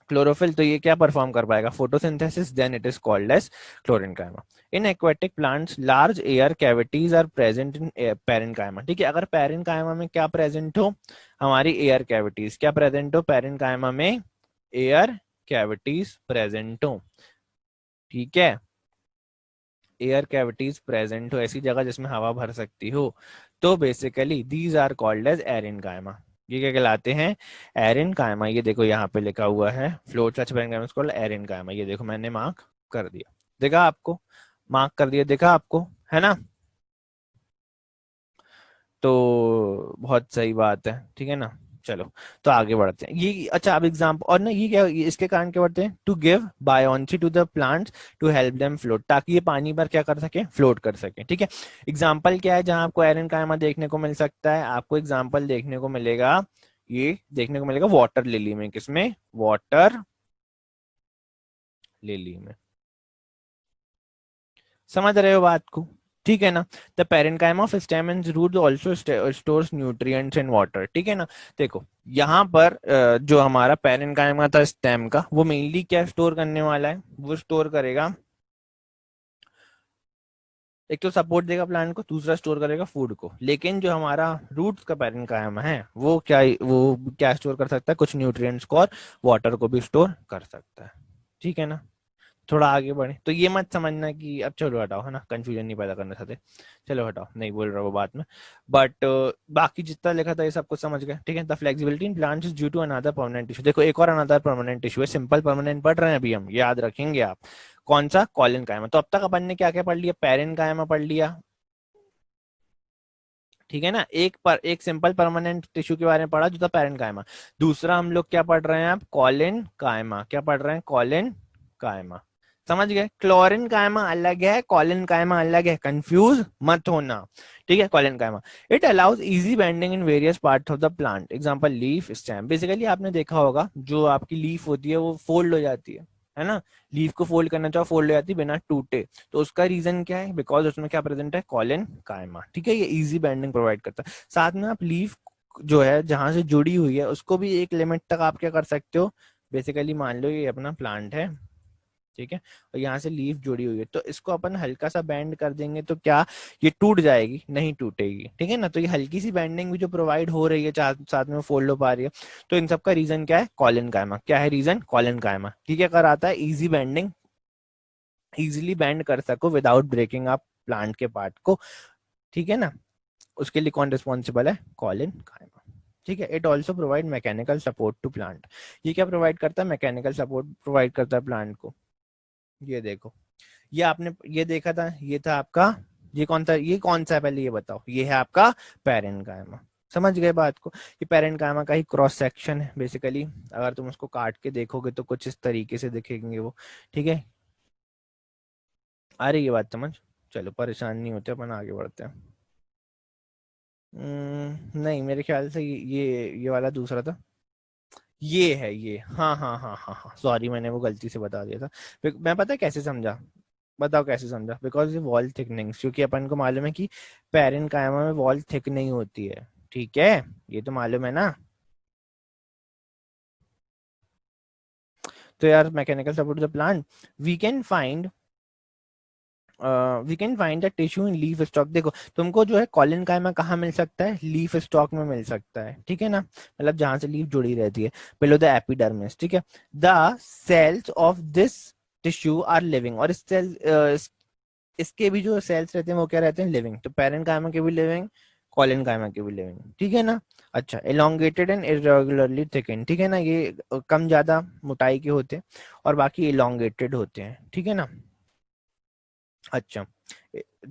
क्लोरोफिल, तो ये क्या परफॉर्म कर पाएगा? Photosynthesis, then it is called as chlorenchyma. In aquatic plants large air cavities are present in parenchyma. ठीक है, अगर पैरेन्काइमा में क्या प्रेजेंट हो? हमारी एयर कैविटीज। क्या प्रेजेंट हो पैरेन्काइमा में? एयर कैविटीज प्रेजेंट हो। ठीक है, एयर कैविटीज प्रेजेंट हो, ऐसी जगह जिसमें हवा भर सकती हो, तो basically these are called as aerenchyma. ये क्या कहलाते हैं? एरिनकाइमा। ये देखो यहाँ पे लिखा हुआ है, float such parenchyma is called aerenchyma. ये देखो मैंने मार्क कर दिया, देखा आपको? मार्क कर दिया, देखा आपको? है ना, तो बहुत सही बात है। ठीक है ना, चलो तो आगे बढ़ते हैं। ये अच्छा, अब एग्जाम्पल, और ना ये क्या, ये इसके कारण क्या बढ़ते हैं? To give buoyancy to the plants to help them float, ताकि ये पानी पर क्या कर सके? फ्लोट कर सके। ठीक है, एग्जाम्पल क्या है जहां आपको एरन कायमा देखने को मिल सकता है? आपको एग्जाम्पल देखने को मिलेगा, ये देखने को मिलेगा वाटर लिली में। किसमें? वाटर लिली में। समझ रहे हो बात को? ठीक है ना, the parenchyma of stem and root also stores nutrients in water. ठीक है ना, देखो यहाँ पर जो हमारा पेरेन्काइमा था स्टेम का, वो मेनली क्या स्टोर करने वाला है? वो स्टोर करेगा, एक तो सपोर्ट देगा प्लांट को, दूसरा स्टोर करेगा फूड को। लेकिन जो हमारा रूट्स का पेरेन्काइमा है, वो क्या स्टोर कर सकता है? कुछ न्यूट्रिएंट्स को और वाटर को भी स्टोर कर सकता है। ठीक है ना, थोड़ा आगे बढ़े तो ये मत समझना कि, अब चलो हटाओ, है ना, कंफ्यूजन नहीं पैदा करना चाहते, चलो हटाओ, नहीं बोल रहा वो बात में। बट बाकी जितना लिखा था ये सब कुछ समझ गए। ठीक है, the flexibility in plants is due to another permanent tissue. देखो एक और अनदर परमानेंट टिश्यू है, सिंपल परमानेंट पढ़ रहे हैं अभी हम, याद रखेंगे आप। कौन सा? कॉलन कायमा। तो अब तक अपन ने क्या क्या पढ़ लिया? पैरेंट कायमा पढ़ लिया, ठीक है ना, एक सिंपल परमानेंट टिश्यू के बारे में पढ़ा जो था पैरेंट कायमा। दूसरा हम लोग क्या पढ़ रहे हैं अब? कॉलन कायमा। क्या पढ़ रहे हैं? कॉलन कायमा। समझ गए? क्लोरिन कायमा अलग है, कॉलन कायमा अलग है, कंफ्यूज मत होना, ठीक है। कॉलन कायमा, it allows easy bending in various part of the plant, example leaf, stem. Basically आपने देखा होगा जो आपकी लीफ होती है वो फोल्ड हो जाती है ना, लीफ को फोल्ड करना चाहो फोल्ड हो जाती है बिना टूटे। तो उसका रीजन क्या है? बिकॉज उसमें क्या प्रेजेंट है? कॉलन कायमा, ठीक है। ये इजी बेंडिंग प्रोवाइड करता है। साथ में आप लीफ जो है जहां से जुड़ी हुई है उसको भी एक लिमिट तक आप क्या कर सकते हो? बेसिकली मान लो ये अपना प्लांट है, ठीक है, और यहाँ से लीफ जुड़ी हुई है, तो इसको अपन हल्का सा बेंड कर देंगे तो क्या ये टूट जाएगी? नहीं टूटेगी, ठीक है ना। तो ये हल्की सी बेंडिंग भी जो प्रोवाइड हो रही है, साथ में फोल्ड हो पा रही है, तो इन सब का रीजन क्या है? कॉलन कायमा। क्या है रीजन? कॉलन कायमा, ठीक है। कर आता है इजी बेंडिंग, इजिली बेंड कर सको विदाउट ब्रेकिंग अप प्लांट के पार्ट को, ठीक है ना। उसके लिए कौन रिस्पॉन्सिबल है? कॉलन कायमा, ठीक है। It also provide mechanical support to plant. ये क्या प्रोवाइड करता है? मैकेनिकल सपोर्ट प्रोवाइड करता है प्लांट को। ये देखो, ये आपने ये देखा था, ये था आपका, ये कौन था? ये कौन सा है पहले ये बताओ? ये है आपका पैरेंट कायमा। समझ गए बात को? ये पैरेंट कायमा का ही क्रॉस सेक्शन है बेसिकली। अगर तुम उसको काट के देखोगे तो कुछ इस तरीके से दिखेंगे वो, ठीक है। आ रही है बात समझ? चलो परेशान नहीं होते, अपन आगे बढ़ते हैं। नहीं मेरे ख्याल से ये वाला दूसरा था, ये है ये। हाँ हाँ हाँ हाँ हाँ, सॉरी मैंने वो गलती से बता दिया था। मैं पता है कैसे समझा? बताओ कैसे समझा? बिकॉज ये वॉल थिकनिंग, क्योंकि अपन को मालूम है कि पैरेंट कायमा में वॉल थिक नहीं होती है, ठीक है, ये तो मालूम है ना। तो यार mechanical support the plant, we can find the tissue in leaf stalk. देखो तुमको जो है कॉलन कायमा कहाँ मिल सकता है? लीफ स्टॉक में मिल सकता है, ठीक है ना, मतलब जहां से लीफ जुड़ी रहती है, बिलो द एपिडर्मिस, ठीक है। The cells of this tissue are living, और इसके भी जो सेल्स रहते हैं वो क्या रहते हैं? लिविंग। तो पेरेंट कायमा के भी लिविंग, कॉलन कायमा के भी लिविंग, ठीक है ना। अच्छा, एलोंगेटेड एंड इरेगुलरली थिकन, ठीक है ना, ये कम ज्यादा मोटाई के होते हैं और बाकी एलोंगेटेड होते हैं, ठीक है ना। अच्छा,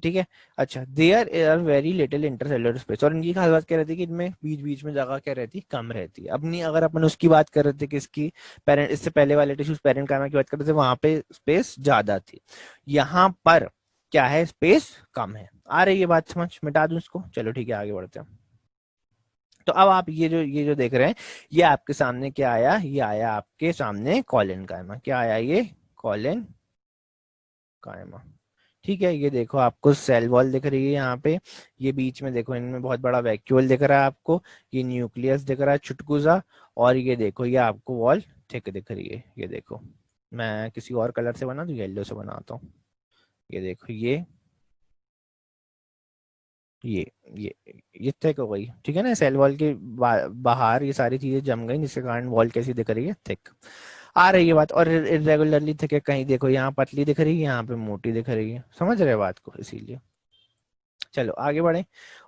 ठीक है। अच्छा, there are very little intercellular space, और इनकी खास बात क्या रहती है कि इनमें बीच बीच में जगह क्या रहती है? कम रहती है। अपनी अगर अपन उसकी बात कर रहे थे किसकी? पेरेंट, इससे पहले वाले टिश्यूज पेरेंट कायमा की बात कर रहे थे, वहां पे स्पेस ज्यादा थी। यहाँ पर क्या है? स्पेस कम है। आ रही है बात समझ? मिटा दूं इसको? चलो ठीक है आगे बढ़ते हैं। तो अब आप ये जो देख रहे हैं, ये आपके सामने क्या आया? ये आया आपके सामने कॉलन कायमा। क्या आया? ये कॉलन कायमा, ठीक है। ये देखो आपको सेल वॉल दिख रही है यहाँ पे, ये बीच में देखो इनमें बहुत बड़ा वैक्यूल दिख रहा है आपको, ये न्यूक्लियस दिख रहा है छुटकुसा, और ये देखो ये आपको वॉल थिक दिख रही है। ये देखो, मैं किसी और कलर से बना दूं, येलो से बनाता हूँ। ये देखो ये ये ये थिक हो गई, ठीक है ना। सेल वॉल के बाहर ये सारी चीजें जम गई, जिसके कारण वॉल कैसी दिख रही है? थिक। आ रही है बात? और इरेगुलरली थिक है, कहीं देखो यहाँ पतली दिख रही है, यहाँ पे मोटी दिख रही है। समझ रहे बात को? इसीलिए चलो आगे बढ़े।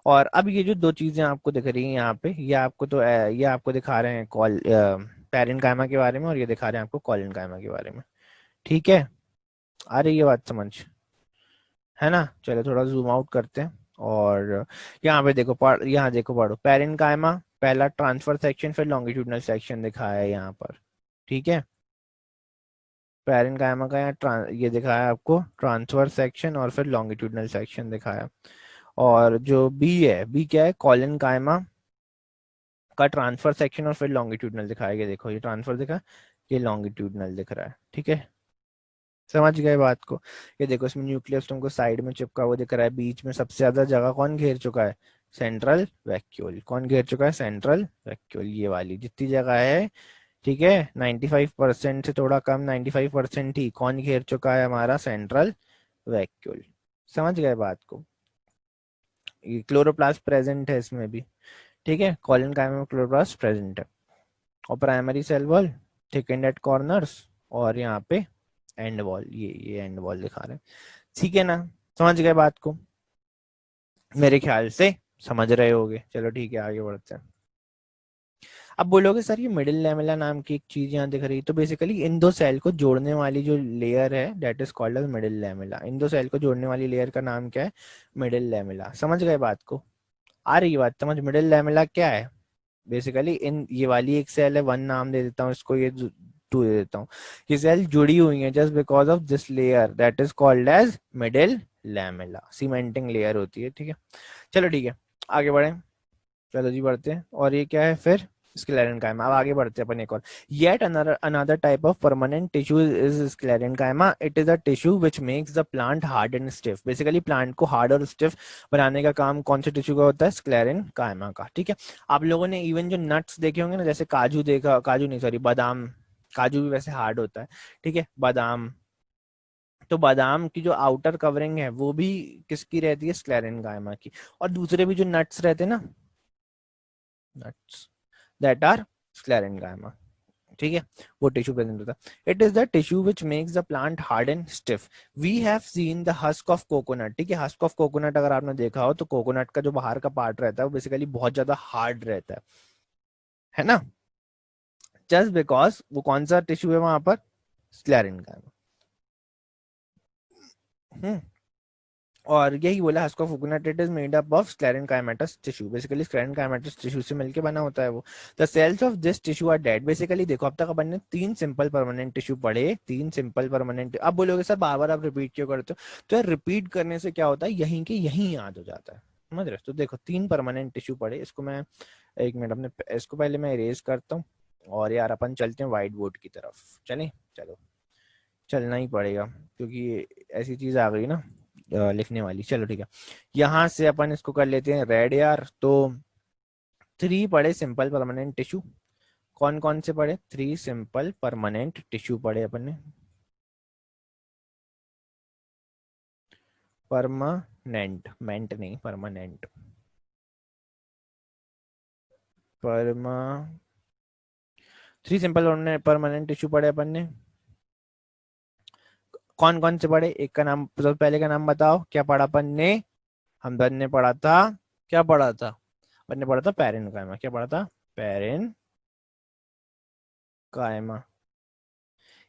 और अब ये जो दो चीजें आपको दिख रही हैं यहाँ पे, ये आपको दिखा रहे हैं कॉल पेरेंट कायमा के बारे में, और ये दिखा रहे हैं आपको कॉलन कायमा के बारे में, ठीक है। आ रही है बात समझ? है ना। चलो थोड़ा जूम आउट करते हैं, और यहाँ पे देखो यहाँ देखो पढ़ो, पेरेंट कायमा पहला ट्रांसफर सेक्शन, फिर लॉन्गिट्यूडनल सेक्शन दिखाया है यहाँ पर, ठीक है। पेरेंट कायमा का यहाँ ये दिखाया आपको ट्रांसफर सेक्शन, और फिर लॉन्गिट्यूडनल सेक्शन दिखाया। और जो बी है, बी क्या है? कॉलन कायमा का ट्रांसफर सेक्शन और फिर लॉन्गिट्यूडनल दिखाया गया। देखो ये ट्रांसफर दिखा, ये लॉन्गिट्यूडनल दिख रहा है, ठीक है। समझ गए बात को? ये देखो इसमें न्यूक्लियस तुमको साइड में चिपका हुआ दिख रहा है, बीच में सबसे ज्यादा जगह कौन घेर चुका है? Central vacuole. कौन घेर चुका है? Central vacuole. ये वाली जितनी जगह है, ठीक है, 95% से थोड़ा कम, 95% ही कौन घेर चुका है? हमारा सेंट्रल वैक्यूल। समझ गए बात को? ये क्लोरोप्लास्ट प्रेजेंट है इसमें भी, ठीक है। कॉलन कायमा में क्लोरोप्लास्ट प्रेजेंट है, और primary cell wall thickened at corners, और यहाँ पे एंड वॉल, ये एंड वॉल दिखा रहे हैं, ठीक है ना। समझ गए बात को? मेरे ख्याल से समझ रहे होगे। चलो ठीक है आगे बढ़ते हैं। अब बोलोगे सर ये मिडिल लैमेला नाम की एक चीज यहाँ दिख रही है, तो बेसिकली इन दो सेल को जोड़ने वाली जो लेयर है that is called as middle lamella. इन दो सेल को जोड़ने वाली लेयर का नाम क्या है? Middle lamella. समझ गए बात को? आ रही बात समझ? मिडिल लैमेला क्या है? बेसिकली इन ये वाली एक सेल है, वन नाम दे देता हूँ इसको, ये टू दे देता हूँ। ये सेल जुड़ी हुई है just because of this layer that is called as middle lamella. Cementing layer होती है, ठीक है। चलो ठीक है, आगे बढ़े। चलो जी बढ़ते हैं। और ये क्या है फिर? स्क्लेरेन्काइमा। अब आगे बढ़ते हैं अपन एक और। Yet another type of permanent tissue is sclerenchyma. It is a tissue which makes the plant hard and stiff. Basically plant को हार्ड और स्टिफ बनाने का काम कौन से टिश्यू का होता है? स्क्लेरेन्काइमा का, ठीक है। आप लोगों ने इवन जो नट्स देखे होंगे ना, जैसे काजू देखा, काजू नहीं सॉरी बादाम, काजू भी वैसे हार्ड होता है, ठीक है, बादाम। तो बादाम की जो आउटर कवरिंग है वो भी किसकी रहती है? स्क्लेरेन्काइमा की। और दूसरे भी जो नट्स रहते हैं ना, नट्स दैट आर स्क्लेरेन्काइमा, ठीक है, वो टिश्यू प्रेजेंट होता है। It is the tissue which makes the plant hard and stiff. We have seen the husk of coconut, ठीक है। हस्क ऑफ कोकोनट अगर आपने देखा हो तो कोकोनट का जो बाहर का पार्ट रहता है वो बेसिकली बहुत ज्यादा हार्ड रहता है ना? जस्ट बिकॉज वो कौन सा टिश्यू है वहां पर? स्क्लेरेन्काइमा। हम्म। और यही बोला husk of coconut, it is made up of sclerenchymatous tissue. Basically sclerenchymatous tissue से मिलके बना होता है वो। The cells of this tissue are dead. Basically देखो अब तक अपन ने तीन सिंपल परमानेंट टिश्यू पढ़े, तीन सिंपल परमानेंट। अब बोलोगे सर बार बार आप रिपीट क्यों करते हो? तो यार रिपीट करने से क्या होता है, यहीं के यहीं याद हो जाता है, समझ रहे हो? तो देखो तीन परमानेंट टिश्यू पढ़े, इसको मैं एक मिनट अपने इसको पहले मैं इरेज करता हूँ। और यार अपन चलते हैं व्हाइट बोर्ड की तरफ, चलें? चलो चलना ही पड़ेगा क्योंकि ऐसी चीज आ गई ना लिखने वाली। चलो ठीक है, यहाँ से अपन इसको कर लेते हैं रेड यार। तो थ्री पढ़े सिंपल परमानेंट टिश्यू। कौन कौन से पढ़े? थ्री सिंपल परमानेंट टिश्यू पढ़े अपन ने। परमानेंट, मेंट नहीं, परमानेंट। परमा थ्री सिंपल परमानेंट टिश्यू पढ़े अपन ने। कौन कौन से पढ़े? एक का नाम, तो पहले का नाम बताओ, क्या पढ़ा अपन ने? हमदर्द ने पढ़ा था, क्या पढ़ा था? अपन ने पढ़ा था पेरेन्काइमा। क्या पढ़ा था? पेरेन्काइमा।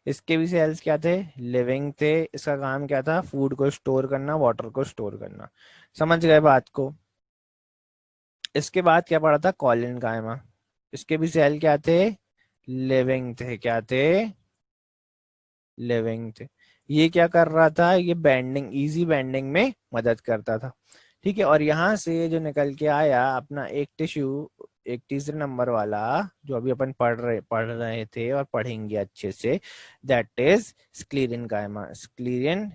इसके भी सेल्स क्या थे? लिविंग थे। इसका काम क्या था? फूड को स्टोर करना, वाटर को स्टोर करना। समझ गए बात को? इसके बाद क्या पढ़ा था? कॉलिन कायमा। इसके भी सेल क्या थे? लिविंग थे। क्या थे? लिविंग थे। ये क्या कर रहा था? ये बेंडिंग, इजी बेंडिंग में मदद करता था, ठीक है। और यहाँ से जो निकल के आया अपना एक टिश्यू, एक तीसरे नंबर वाला, जो अभी अपन पढ़ रहे थे और पढ़ेंगे अच्छे से, दैट इज स्क्लीरिन कायमा। स्क्लीरेन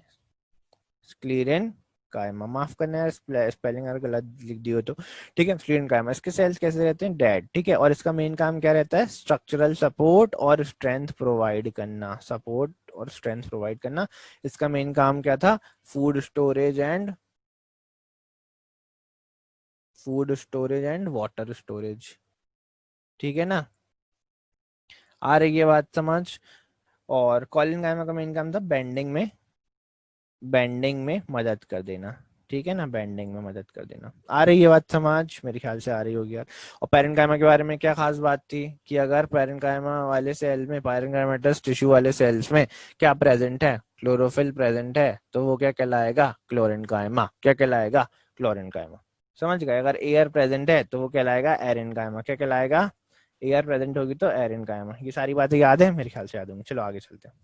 कायमा, माफ करना है स्पेलिंग अगर गलत लिख दी हो तो, ठीक है। स्क्लीरेन कायमा, इसके सेल्स कैसे रहते हैं? डेड, ठीक है। और इसका मेन काम क्या रहता है? स्ट्रक्चरल सपोर्ट और स्ट्रेंथ प्रोवाइड करना। सपोर्ट और स्ट्रेंथ प्रोवाइड करना इसका मेन काम क्या था? Food storage and water storage, ठीक है ना? आ रही है बात समझ? और कॉलिन गायमा का मेन काम था बेंडिंग में मदद कर देना, ठीक है ना? बेंडिंग में मदद कर देना। आ रही है बात समझ? मेरे ख्याल से आ रही होगी यार। और पैरेन्काइमा के बारे में क्या खास बात थी कि अगर पैरेन्काइमा वाले सेल में, पैरेन्काइमेटस टिश्यू वाले सेल्स में क्या प्रेजेंट है? क्लोरोफिल प्रेजेंट है, तो वो क्या कहलाएगा? क्लोरेन्काइमा। क्या कहलाएगा? क्लोरेन्काइमा। समझ गए? अगर एयर प्रेजेंट है तो वो कहलाएगा एरेन्काइमा। क्या कहलाएगा? एयर प्रेजेंट होगी तो एरेन्काइमा। ये सारी बातें याद है? मेरे ख्याल से याद होंगी। चलो आगे चलते हैं।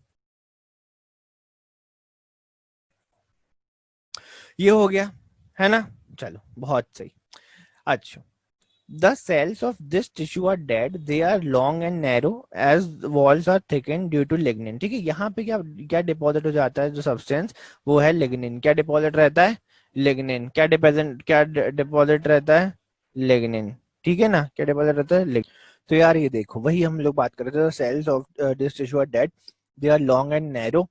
ये हो गया है ना? चलो बहुत सही। अच्छा, the cells of this tissue are dead, they are long and narrow as the walls are thickened due to lignin, ठीक है। यहाँ पे क्या क्या डिपॉजिट हो जाता है? जो सब्सटेंस, वो है लिग्निन। क्या डिपॉजिट रहता है? लिग्निन। क्या डिपॉजिट रहता है? लिग्निन, ठीक है ना? क्या डिपॉजिट रहता है? लिग्निन। तो यार ये देखो वही हम लोग बात कर रहे थे, cells of this tissue are dead, they are long and narrow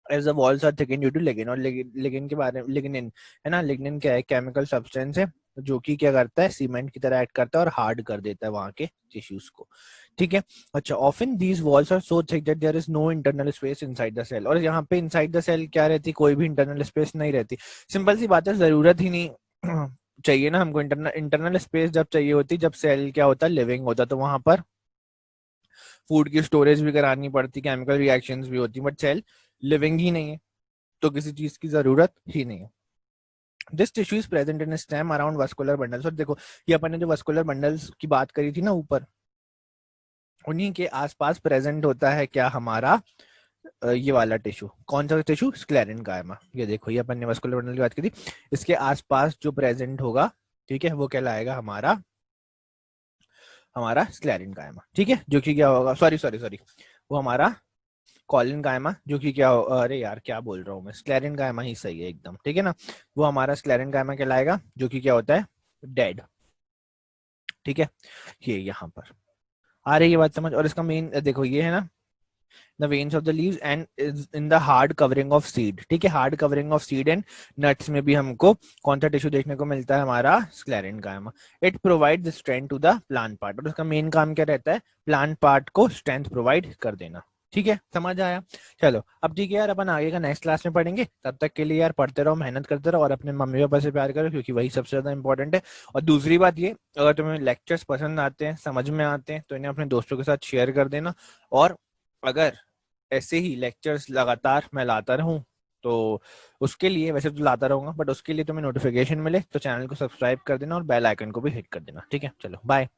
as the walls are thicken due to lignin. और लिग्निन के बारे में, लिग्निन है ना, लिग्निन क्या है? केमिकल सब्सटेंस है जो कि क्या करता है? सीमेंट की तरह एक्ट करता है और हार्ड कर देता है वहां के टिश्यूज को, ठीक है। अच्छा, often these walls are so thick that there is no internal space inside the cell. और यहाँ पे इनसाइड द सेल क्या रहती? कोई भी इंटरनल स्पेस नहीं रहती। सिंपल सी बात है, जरूरत ही नहीं चाहिए ना हमको, इंटरनल स्पेस जब चाहिए होती, जब सेल क्या होता है, लिविंग होता, तो वहां पर फूड की स्टोरेज भी करानी पड़ती, केमिकल रिएक्शंस भी होती, बट सेल लिविंग ही नहीं है तो किसी चीज की जरूरत ही नहीं है। This tissue is present in stem around vascular bundles. और देखो ये अपन ने जो वस्कुलर बंडल्स की बात करी थी ना ऊपर, उन्हीं के आसपास प्रेजेंट होता है क्या हमारा ये वाला टिश्यू। कौन सा टिश्यू? स्क्लेरेन कायमा। ये देखो ये अपन ने वस्कुलर बंडल की बात की थी, इसके आसपास जो प्रेजेंट होगा, ठीक है, वो कहलाएगा हमारा हमारा स्क्लेरेन कायमा। ठीक है, जो कि क्या होगा, सॉरी सॉरी सॉरी, वो हमारा कॉलिन कायमा, जो कि क्या अरे यार क्या बोल रहा हूँ मैं, स्क्लेरेन कायमा ही सही है एकदम, ठीक है ना। वो हमारा स्क्लेरेन कायमा कहलाएगा, जो कि क्या होता है, डेड। ठीक है, ये यहाँ पर आ रही है बात समझ। और इसका मेन देखो ये है ना, the veins of the leaves and is in the hard covering of seed. ठीक है, hard covering of seed and nuts में भी हमको कौन सा टिश्यू देखने को मिलता है, हमारा sclerenchyma. It provide strength to the plant part. और उसका मेन काम क्या रहता है, प्लांट पार्ट को स्ट्रेंथ प्रोवाइड कर देना। ठीक है, समझ आया। चलो अब ठीक है यार, अपन आगे का नेक्स्ट क्लास में पढ़ेंगे। तब तक के लिए यार पढ़ते रहो, मेहनत करते रहो, और अपने मम्मी पापा से प्यार करो, क्योंकि वही सबसे ज्यादा इंपॉर्टेंट है। और दूसरी बात ये, अगर तुम्हें लेक्चर्स पसंद आते हैं, समझ में आते हैं, तो इन्हें अपने दोस्तों के साथ शेयर कर देना। और अगर ऐसे ही लेक्चर्स लगातार मैं लाता रहूं, तो उसके लिए, वैसे तो लाता रहूंगा, बट उसके लिए तुम्हें नोटिफिकेशन मिले तो चैनल को सब्सक्राइब कर देना और बेल आइकन को भी हिट कर देना। ठीक है, चलो बाय।